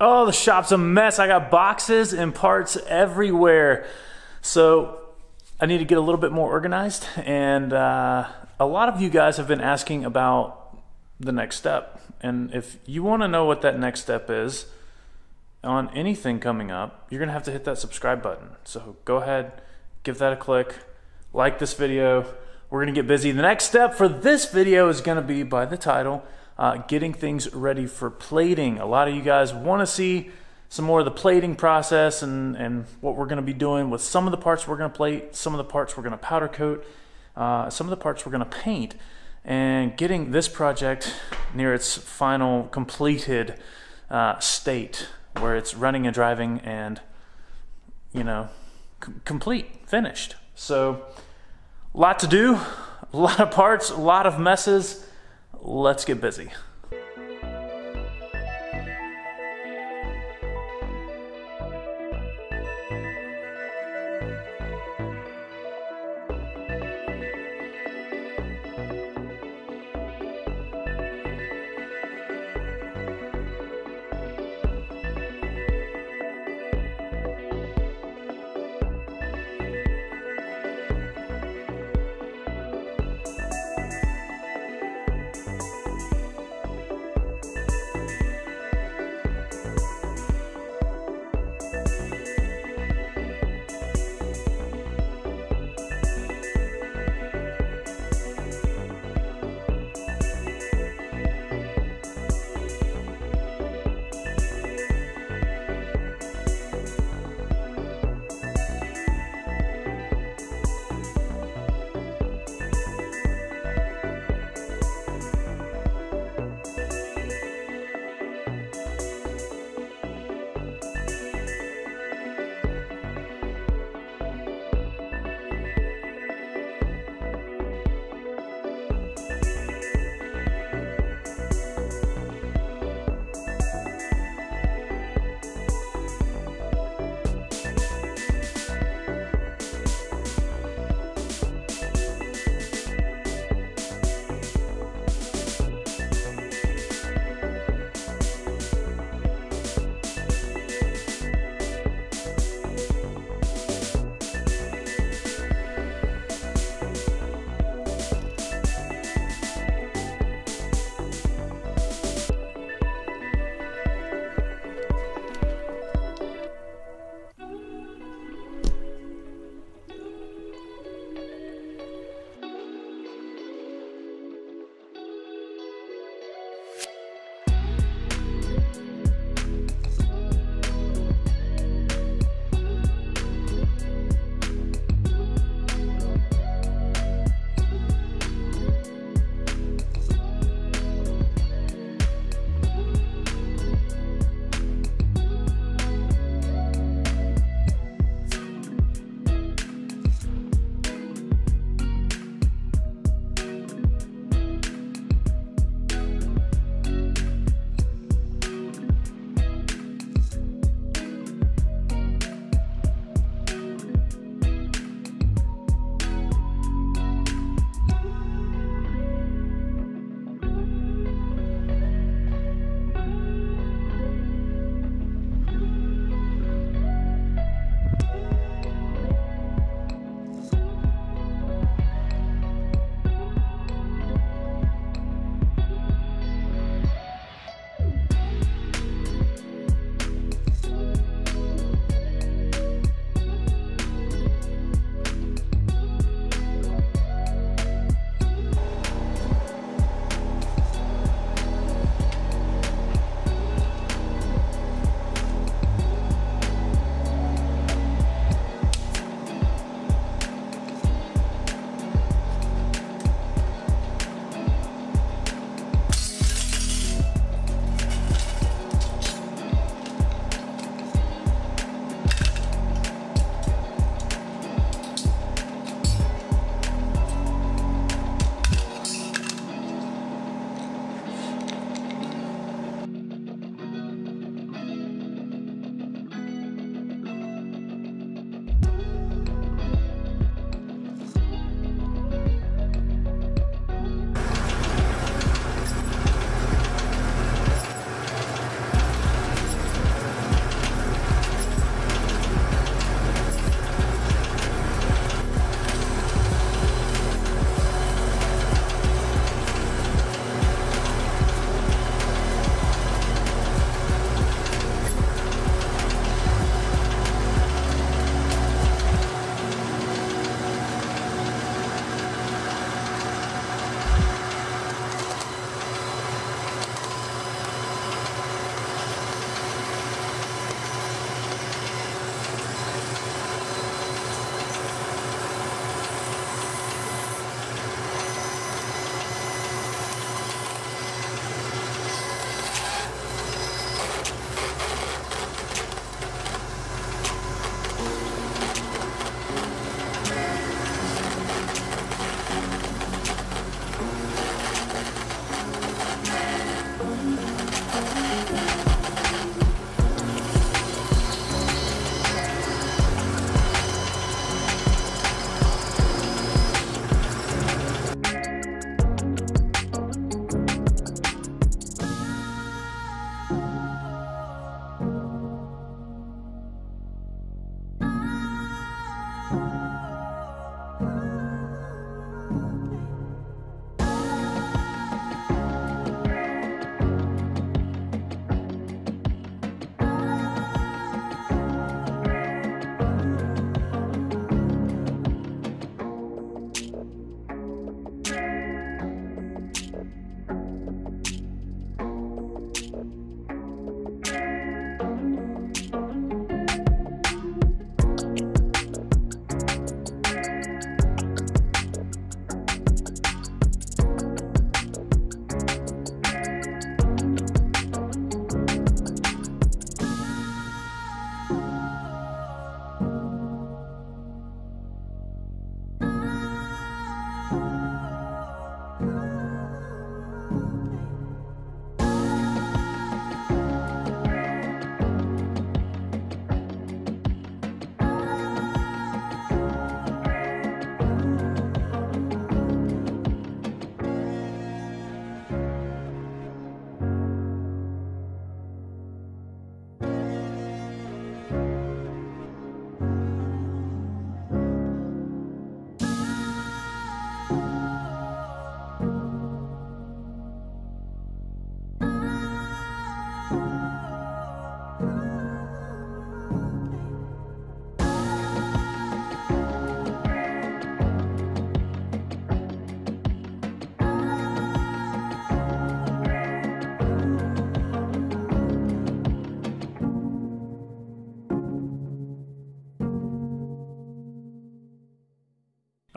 Oh, the shop's a mess. I got boxes and parts everywhere. So I need to get a little bit more organized. And a lot of you guys have been asking about the next step. And if you want to know what that next step is on anything coming up, you're going to have to hit that subscribe button. So go ahead, give that a click, like this video. We're going to get busy. The next step for this video is going to be, by the title, getting things ready for plating. A lot of you guys want to see some more of the plating process and what we're going to be doing with some of the parts we're going to plate, some of the parts we're going to powder coat, some of the parts we're going to paint, and getting this project near its final completed state where it's running and driving and, you know, complete, finished. So a lot to do, a lot of parts, a lot of messes. Let's get busy.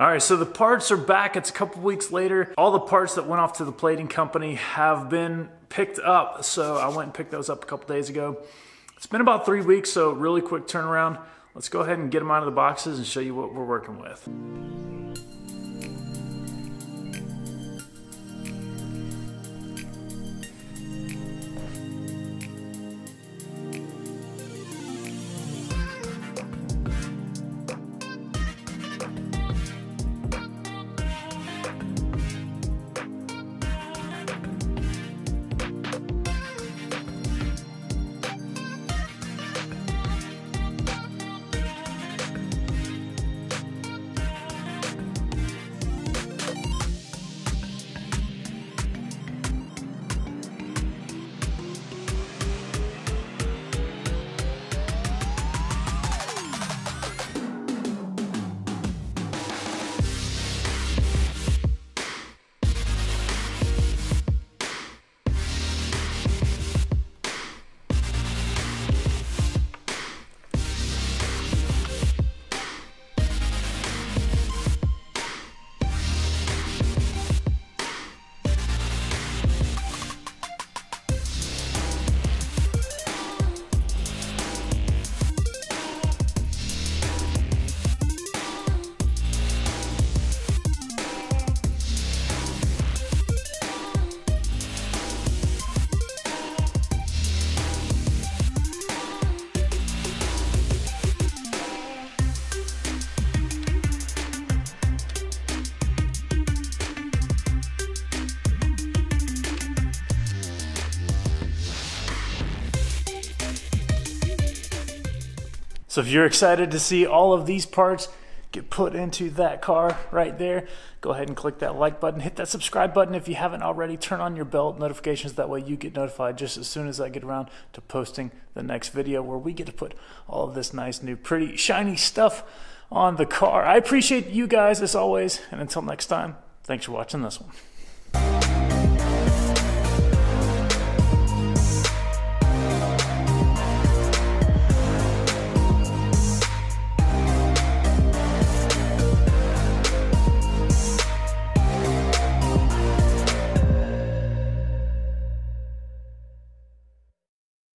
All right, so the parts are back. It's a couple weeks later. All the parts that went off to the plating company have been picked up. So I went and picked those up a couple days ago. It's been about 3 weeks, so really quick turnaround. Let's go ahead and get them out of the boxes and show you what we're working with. So if you're excited to see all of these parts get put into that car right there, go ahead and click that like button, hit that subscribe button if you haven't already, turn on your bell notifications, that way you get notified just as soon as I get around to posting the next video where we get to put all of this nice, new, pretty, shiny stuff on the car. I appreciate you guys as always, and until next time, thanks for watching this one.